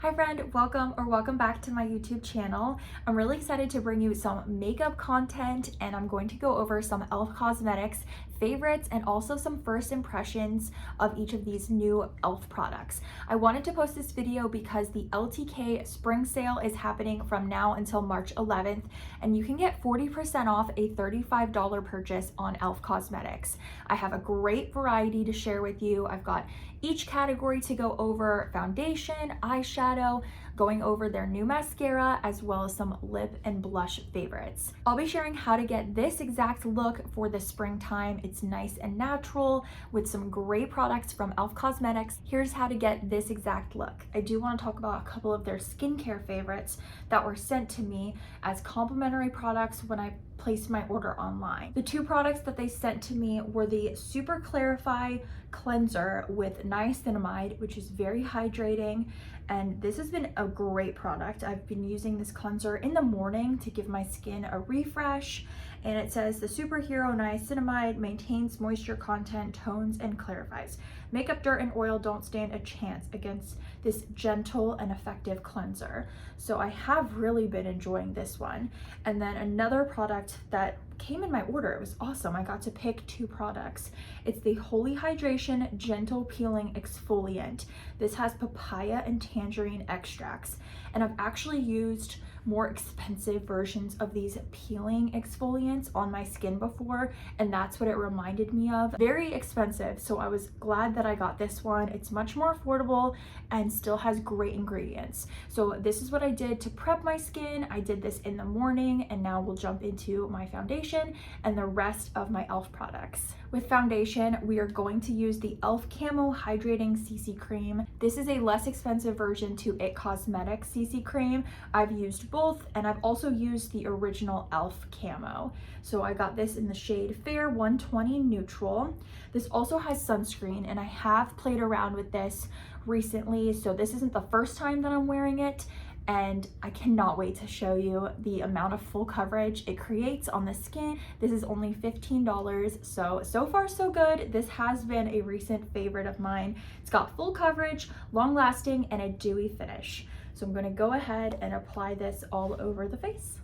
Hi friend, welcome back to my YouTube channel. I'm really excited to bring you some makeup content and I'm going to go over some e.l.f. cosmetics favorites and also some first impressions of each of these new e.l.f. products. I wanted to post this video because the LTK spring sale is happening from now until March 11th and you can get 40% off a $35 purchase on e.l.f. cosmetics. I have a great variety to share with you. I've got each category to go over: foundation, eyeshadow, going over their new mascara, as well as some lip and blush favorites. I'll be sharing how to get this exact look for the springtime. It's nice and natural with some great products from e.l.f. Cosmetics. Here's how to get this exact look. I do want to talk about a couple of their skincare favorites that were sent to me as complimentary products when I placed my order online. The two products that they sent to me were the Super Clarify cleanser with niacinamide, which is very hydrating, and this has been a great product. I've been using this cleanser in the morning to give my skin a refresh, and it says the superhero niacinamide maintains moisture content, tones, and clarifies. Makeup dirt and oil don't stand a chance against this gentle and effective cleanser. So I have really been enjoying this one. And then another product that came in my order, it was awesome. I got to pick two products. It's the Holy Hydration Gentle Peeling Exfoliant. This has papaya and tangerine extracts, and I've actually used more expensive versions of these peeling exfoliants on my skin before, and that's what it reminded me of. Very expensive, so I was glad that I got this one. It's much more affordable and still has great ingredients. So this is what I did to prep my skin. I did this in the morning, and now we'll jump into my foundation and the rest of my e.l.f. products. With foundation, we are going to use the e.l.f. Camo Hydrating CC Cream. This is a less expensive version to It Cosmetics CC Cream. I've used both, and I've also used the original e.l.f. Camo. So I got this in the shade Fair 120 Neutral. This also has sunscreen, and I have played around with this recently, so this isn't the first time that I'm wearing it, and I cannot wait to show you the amount of full coverage it creates on the skin. This is only $15, so far so good. This has been a recent favorite of mine. It's got full coverage, long lasting, and a dewy finish. So I'm gonna go ahead and apply this all over the face.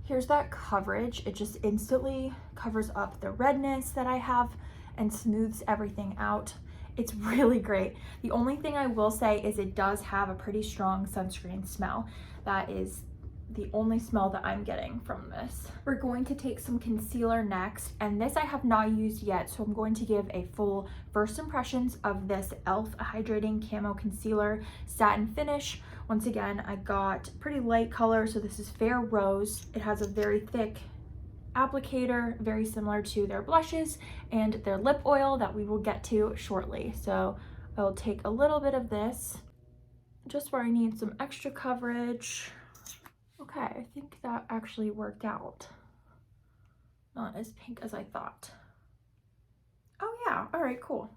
Here's that coverage. It just instantly covers up the redness that I have and smooths everything out. It's really great. The only thing I will say is it does have a pretty strong sunscreen smell. That is the only smell that I'm getting from this. We're going to take some concealer next, and this I have not used yet, so I'm going to give a full first impressions of this e.l.f. Hydrating Camo Concealer Satin Finish. Once again, I got pretty light color, so this is Fair Rose. It has a very thick applicator, very similar to their blushes and their lip oil that we will get to shortly. So I'll take a little bit of this just where I need some extra coverage. Okay, I think that actually worked out. Not as pink as I thought. Oh yeah, all right, cool.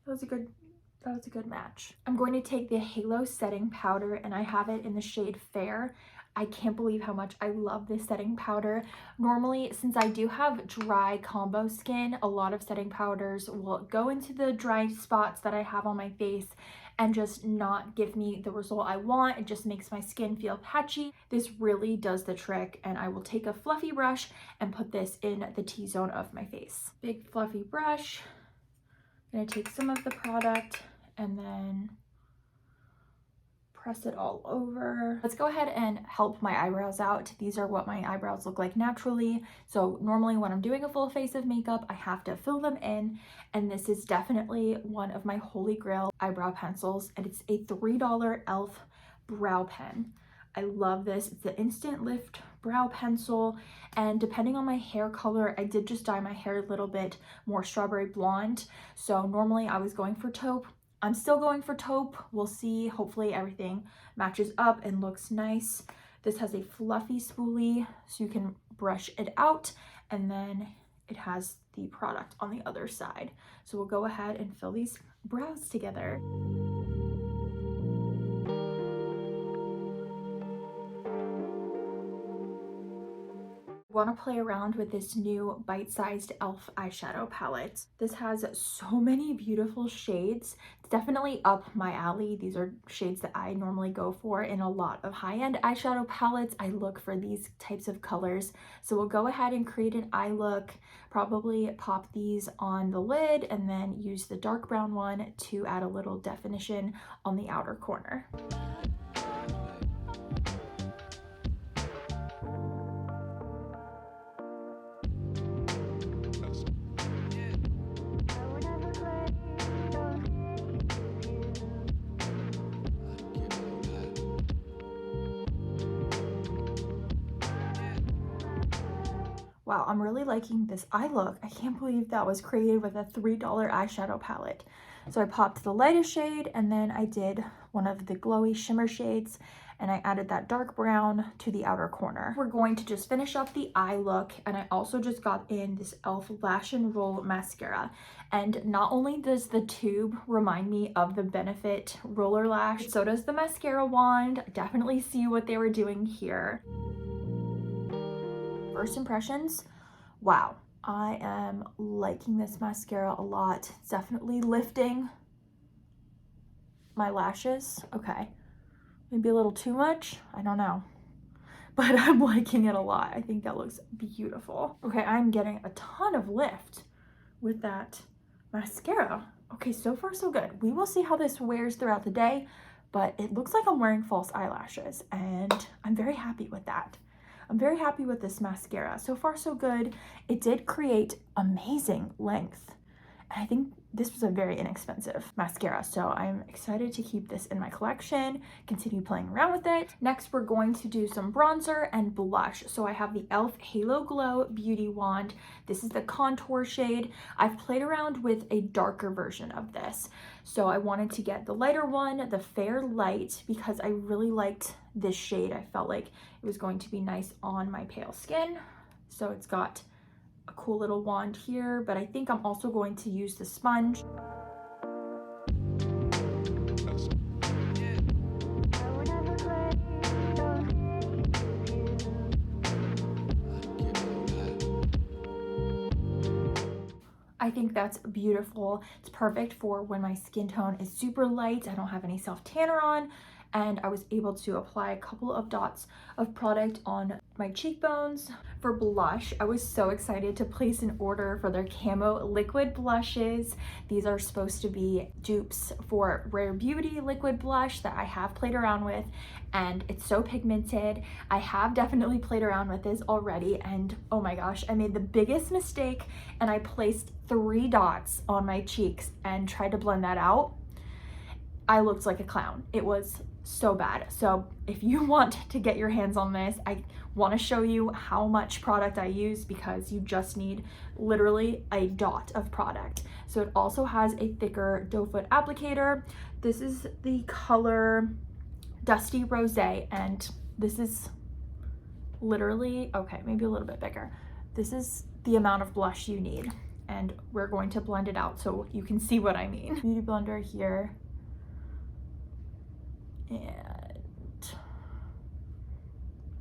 That was a good match. I'm going to take the Halo setting powder, and I have it in the shade Fair. I can't believe how much I love this setting powder. Normally, since I do have dry combo skin, a lot of setting powders will go into the dry spots that I have on my face and just not give me the result I want. It just makes my skin feel patchy. This really does the trick, and I will take a fluffy brush and put this in the T-zone of my face. Big fluffy brush. I'm gonna take some of the product and then press it all over. Let's go ahead and help my eyebrows out. These are what my eyebrows look like naturally. So normally when I'm doing a full face of makeup, I have to fill them in, and this is definitely one of my holy grail eyebrow pencils, and it's a $3 e.l.f. brow pen. I love this. It's the Instant Lift brow pencil, and depending on my hair color, I did just dye my hair a little bit more strawberry blonde. So normally I was going for taupe. I'm still going for taupe. We'll see. Hopefully everything matches up and looks nice. This has a fluffy spoolie so you can brush it out, and then it has the product on the other side. So we'll go ahead and fill these brows together. want to play around with this new bite-sized e.l.f. eyeshadow palette. This has so many beautiful shades. It's definitely up my alley. These are shades that I normally go for in a lot of high-end eyeshadow palettes. I look for these types of colors. So we'll go ahead and create an eye look, probably pop these on the lid, and then use the dark brown one to add a little definition on the outer corner. Wow, I'm really liking this eye look. I can't believe that was created with a $3 eyeshadow palette. So I popped the lightest shade, and then I did one of the glowy shimmer shades, and I added that dark brown to the outer corner. We're going to just finish up the eye look, and I also just got in this e.l.f. Lash and Roll Mascara. And not only does the tube remind me of the Benefit Roller Lash, so does the mascara wand. Definitely see what they were doing here. First impressions, wow, I am liking this mascara a lot. It's definitely lifting my lashes. Okay, maybe a little too much, I don't know, but I'm liking it a lot. I think that looks beautiful. Okay, I'm getting a ton of lift with that mascara. Okay, so far so good. We will see how this wears throughout the day, but it looks like I'm wearing false eyelashes, and I'm very happy with that. I'm very happy with this mascara. So far, so good. It did create amazing length. And I think this was a very inexpensive mascara. So I'm excited to keep this in my collection, continue playing around with it. Next, we're going to do some bronzer and blush. So I have the e.l.f. Halo Glow Beauty Wand. This is the contour shade. I've played around with a darker version of this. So I wanted to get the lighter one, the Fair Light, because I really liked this shade. I felt like it was going to be nice on my pale skin. So it's got a cool little wand here, but I think I'm also going to use the sponge. I think that's beautiful. It's perfect for when my skin tone is super light, I don't have any self-tanner on, and I was able to apply a couple of dots of product on my cheekbones. For blush, I was so excited to place an order for their Camo liquid blushes. These are supposed to be dupes for Rare Beauty liquid blush that I have played around with, and it's so pigmented. I have definitely played around with this already, and oh my gosh, I made the biggest mistake, and I placed 3 dots on my cheeks and tried to blend that out. I looked like a clown. It was so bad. So if you want to get your hands on this, I want to show you how much product I use, because you just need literally a dot of product. So it also has a thicker doe foot applicator. This is the color Dusty Rosé, and this is literally, okay, maybe a little bit bigger. This is the amount of blush you need, and we're going to blend it out so you can see what I mean. Beauty blender here. And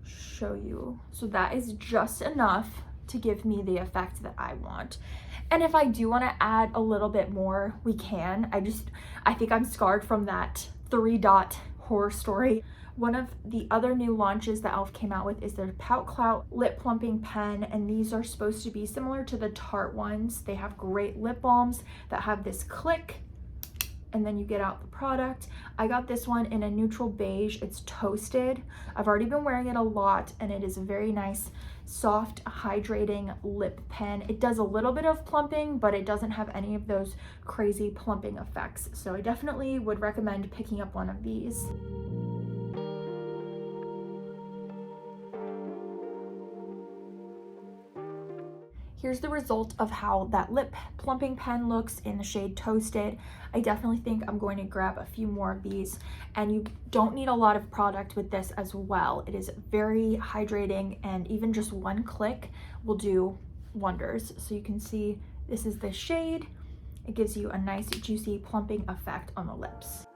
show you. So that is just enough to give me the effect that I want. And if I do want to add a little bit more, we can. I think I'm scarred from that 3-dot horror story. One of the other new launches that e.l.f. came out with is their Pout Clout lip plumping pen, and these are supposed to be similar to the Tarte ones. They have great lip balms that have this click, and then you get out the product. I got this one in a neutral beige. It's toasted. I've already been wearing it a lot, and it is a very nice, soft, hydrating lip pen. It does a little bit of plumping, but it doesn't have any of those crazy plumping effects. So I definitely would recommend picking up one of these. Here's the result of how that lip plumping pen looks in the shade Toasted. I definitely think I'm going to grab a few more of these, and you don't need a lot of product with this as well. It is very hydrating, and even just one click will do wonders. So you can see this is the shade. It gives you a nice juicy plumping effect on the lips.